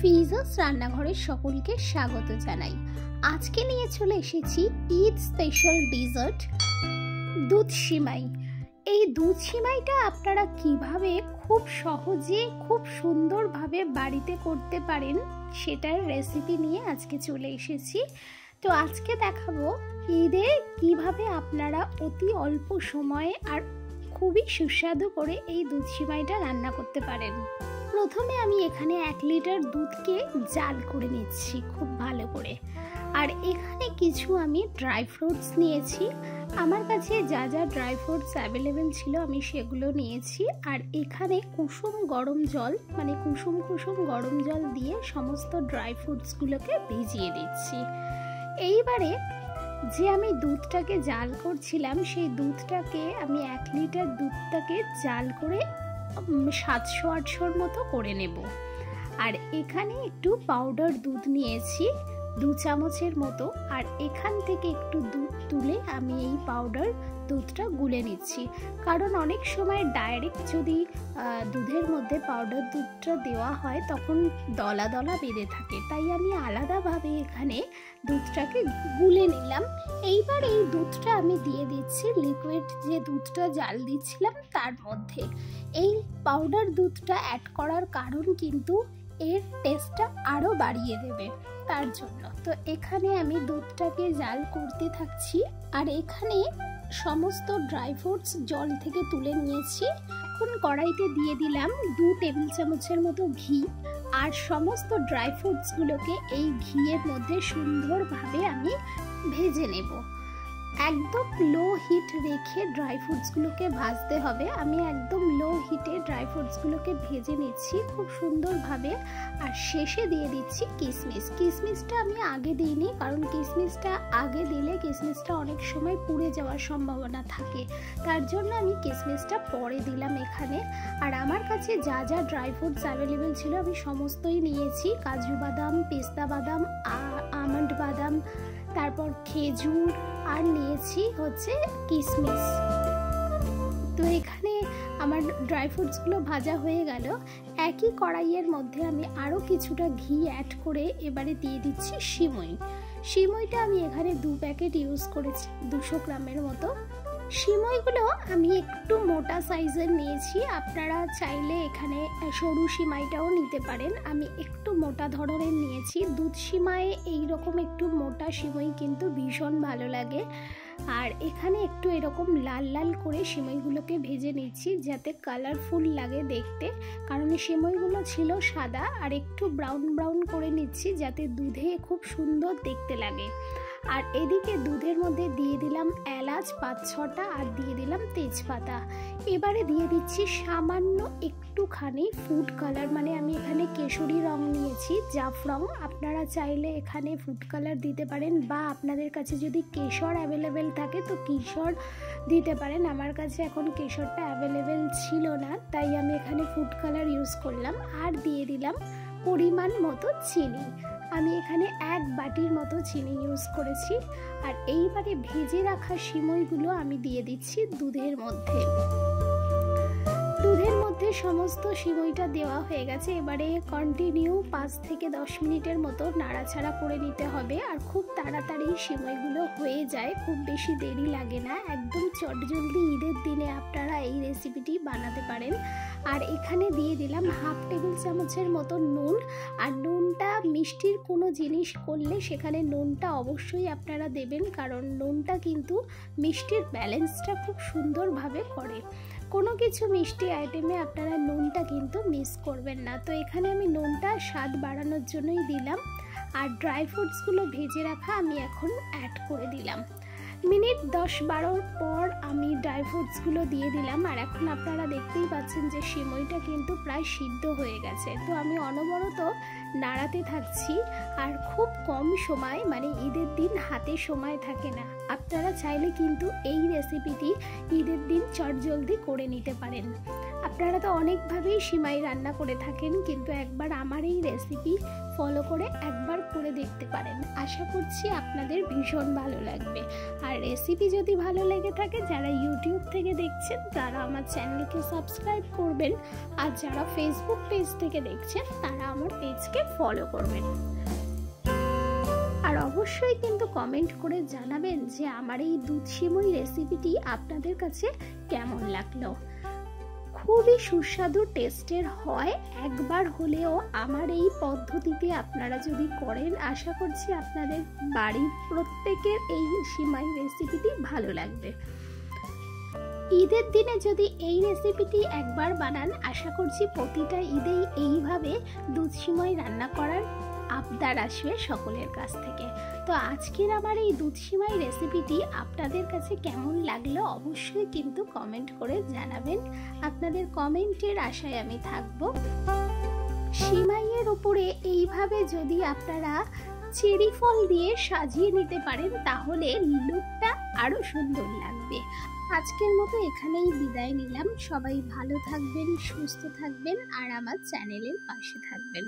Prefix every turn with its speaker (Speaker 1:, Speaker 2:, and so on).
Speaker 1: ফিজাস রান্নাঘরের সকলকে স্বাগত জানাই। আজকে নিয়ে চলে এসেছি ঈদ স্পেশাল ডেজার্ট দুধ সিমাই। এই দুধ সিমাইটা আপনারা কিভাবে খুব সহজে খুব সুন্দরভাবে বাড়িতে করতে পারেন সেটার রেসিপি নিয়ে আজকে চলে এসেছি। তো আজকে দেখাবো ঈদে কিভাবে আপনারা অতি অল্প সময়ে আর খুবই সুস্বাদু করে এই দুধ সিমাইটা রান্না করতে পারেন। প্রথমে আমি এখানে 1 লিটার দুধকে জাল করে নিচ্ছি খুব ভালো করে। আর এখানে কিছু আমি ড্রাই ফ্রুটস নিয়েছি। আমার কাছে যা যা ড্রাই ফ্রুটস অ্যাভেলেবেল ছিল আমি সেগুলো নিয়েছি। আর এখানে কুসুম গরম জল মানে কুসুম গরম জল দিয়ে সমস্ত ড্রাই ফ্রুটসগুলোকে ভিজিয়ে দিচ্ছি। এইবারে যে আমি দুধটাকে জাল করছিলাম সেই দুধটাকে আমি 1 লিটার দুধটাকে জাল করে 700-800 মতো করে নেব। আর এখানে একটু পাউডার দুধ নিয়েছি 2 চামচের মতো। আর এখান থেকে একটু দুধ তুলে আমি এই পাউডার দুধটা গুলে নিচ্ছি, কারণ অনেক সময় ডাইরেক্ট যদি দুধের মধ্যে পাউডার দুধটা দেওয়া হয় তখন দলা দলা বেঁধে থাকে, তাই আমি আলাদাভাবে এখানে দুধটাকে গুলে নিলাম। এইবার এই দুধটা আমি দিয়ে দিচ্ছি লিকুইড যে দুধটা জাল দিচ্ছিলাম তার মধ্যে। এই পাউডার দুধটা অ্যাড করার কারণ কিন্তু এর টেস্টটা আরও বাড়িয়ে দেবে তার জন্য। তো এখানে আমি দুধটাকে জাল করতে থাকছি। আর এখানে সমস্ত ড্রাই ফ্রুটস জল থেকে তুলে নিয়েছি। এখন কড়াইতে দিয়ে দিলাম 2 টেবিল চামচের মতো ঘি। আর সমস্ত ড্রাই ফ্রুটসগুলোকে এই ঘিয়ের মধ্যে সুন্দরভাবে আমি ভেজে নেব। একদম লো হিট রেখে ড্রাই ফ্রুটসগুলোকে ভাজতে হবে। আমি একদম লো হিটে ড্রাই ফ্রুটসগুলোকে ভেজে নিচ্ছি খুব সুন্দরভাবে। আর শেষে দিয়ে দিচ্ছি কিশমিশ। কিশমিশটা আমি আগে দিইনি, কারণ কিশমিশটা আগে দিলে কিশমিশটা অনেক সময় পুড়ে যাওয়ার সম্ভাবনা থাকে, তার জন্য আমি কিশমিশটা পরে দিলাম এখানে। আর আমার কাছে যা যা ড্রাই ফ্রুটস অ্যাভেলেবেল ছিল আমি সমস্তই নিয়েছি। কাজু বাদাম, পেস্তা বাদাম, আমন্ড বাদাম, তারপর খেজুর, আর নিয়েছি হচ্ছে কিশমিশ। তো এখানে আমার ড্রাই ফ্রুটসগুলো ভাজা হয়ে গেল। একই কড়াইয়ের মধ্যে আমি আরও কিছুটা ঘি অ্যাড করে এবারে দিয়ে দিচ্ছি সিমই। সিমইটা আমি এখানে 2 প্যাকেট ইউজ করেছি 200 গ্রামের মতো। সিমইগুলো আমি একটু মোটা সাইজের নিয়েছি, আপনারা চাইলে এখানে সরু সিমাইটাও নিতে পারেন। আমি একটু মোটা ধরনের নিয়েছি। দুধ সিমাইয়ে এইরকম একটু মোটা সিমই কিন্তু ভীষণ ভালো লাগে। আর এখানে একটু এরকম লাল লাল করে সিমইগুলোকে ভেজে নিচ্ছি যাতে কালারফুল লাগে দেখতে, কারণ সিমইগুলো ছিল সাদা। আর একটু ব্রাউন ব্রাউন করে নিচ্ছি যাতে দুধে খুব সুন্দর দেখতে লাগে। আর এদিকে দুধের মধ্যে দিয়ে দিলাম এলাচ 5-6টা আর দিয়ে দিলাম তেজপাতা। এবারে দিয়ে দিচ্ছি সামান্য একটুখানি ফুড কালার, মানে আমি এখানে কেশরি রং নিয়েছি, জাফরং। আপনারা চাইলে এখানে ফুড কালার দিতে পারেন, বা আপনাদের কাছে যদি কেশর অ্যাভেলেবেল থাকে তো কেশর দিতে পারেন। আমার কাছে এখন কেশরটা অ্যাভেলেবেল ছিল না, তাই আমি এখানে ফুড কালার ইউজ করলাম। আর দিয়ে দিলাম পরিমাণ মতো চিনি। আমি এখানে 1 বাটির মতো চিনি ইউজ করেছি। আর এইবারে ভেজে রাখা সিমইগুলো আমি দিয়ে দিচ্ছি দুধের মধ্যে। দুধের মধ্যে সমস্ত সিমইটা দেওয়া হয়ে গেছে। এবারে কন্টিনিউ 5 থেকে 10 মিনিটের মতো নাড়াচাড়া করে নিতে হবে। আর খুব তাড়াতাড়ি সিমইগুলো হয়ে যায়, খুব বেশি দেরি লাগে না। একদম চটজলদি ঈদের দিনে আপনারা এই রেসিপিটি বানাতে পারেন। আর এখানে দিয়ে দিলাম 1/2 টেবিল চামচের মতো নুন। আর নুনটা মিষ্টির কোনো জিনিস করলে সেখানে নুনটা অবশ্যই আপনারা দেবেন, কারণ নুনটা কিন্তু মিষ্টির ব্যালেন্সটা খুব সুন্দরভাবে করে। কোনো কিছু মিষ্টি আইটেমে আপনারা নুনটা কিন্তু মিস করবেন না। তো এখানে আমি নুনটা স্বাদ বাড়ানোর জন্যই দিলাম। আর ড্রাই ফ্রুটসগুলো ভেজে রাখা আমি এখন অ্যাড করে দিলাম। মিনিট 10-12 পর আমি ড্রাই ফ্রুটসগুলো দিয়ে দিলাম। আর এখন আপনারা দেখতেই পাচ্ছেন যে সিমইটা কিন্তু প্রায় সিদ্ধ হয়ে গেছে। তো আমি অনবরত নাড়াতে থাকছি। আর খুব কম সময়, মানে ঈদের দিন হাতে সময় থাকে না, আপনারা চাইলে কিন্তু এই রেসিপিটি ঈদের দিন চটজলদি করে নিতে পারেন। আপনারা আপনারা তো অনেকভাবেই সিমাই রান্না করে থাকেন, কিন্তু একবার আমার এই রেসিপি ফলো করে একবার করে দেখতে পারেন। আশা করছি আপনাদের ভীষণ ভালো লাগবে। আর রেসিপি যদি ভালো লেগে থাকে, যারা ইউটিউব থেকে দেখছেন তারা আমার চ্যানেলকে সাবস্ক্রাইব করবেন, আর যারা ফেসবুক পেজ থেকে দেখছেন তারা আমার পেজকে ফলো করবেন। আর অবশ্যই কিন্তু কমেন্ট করে জানাবেন যে আমার এই দুধ সিমাই রেসিপিটি আপনাদের কাছে কেমন লাগলো। খুবই সুস্বাদু টেস্টের হয়। একবার হলেও আমার এই পদ্ধতিতে আপনারা যদি করেন, আশা করছি আপনাদের বাড়ির প্রত্যেকের এই সিমাই রেসিপিটি ভালো লাগবে। ঈদের দিনে যদি এই রেসিপিটি একবার বানান, আশা করছি প্রতিটা ঈদেই এইভাবে দুধ সিমাই রান্না করার আবদার আসবে সকলের কাছ থেকে। তো আজকের আমার এই দুধ সিমাই রেসিপিটি আপনাদের কাছে কেমন লাগলো অবশ্যই কিন্তু কমেন্ট করে জানাবেন। আপনাদের কমেন্টের আশায় আমি থাকবো। সিমাইয়ের উপরে এইভাবে যদি আপনারা চেরি ফল দিয়ে সাজিয়ে নিতে পারেন, তাহলে লুকটা আরো সুন্দর লাগবে। আজকের মতো এখানেই বিদায় নিলাম। সবাই ভালো থাকবেন, সুস্থ থাকবেন, আর আমার চ্যানেলের পাশে থাকবেন।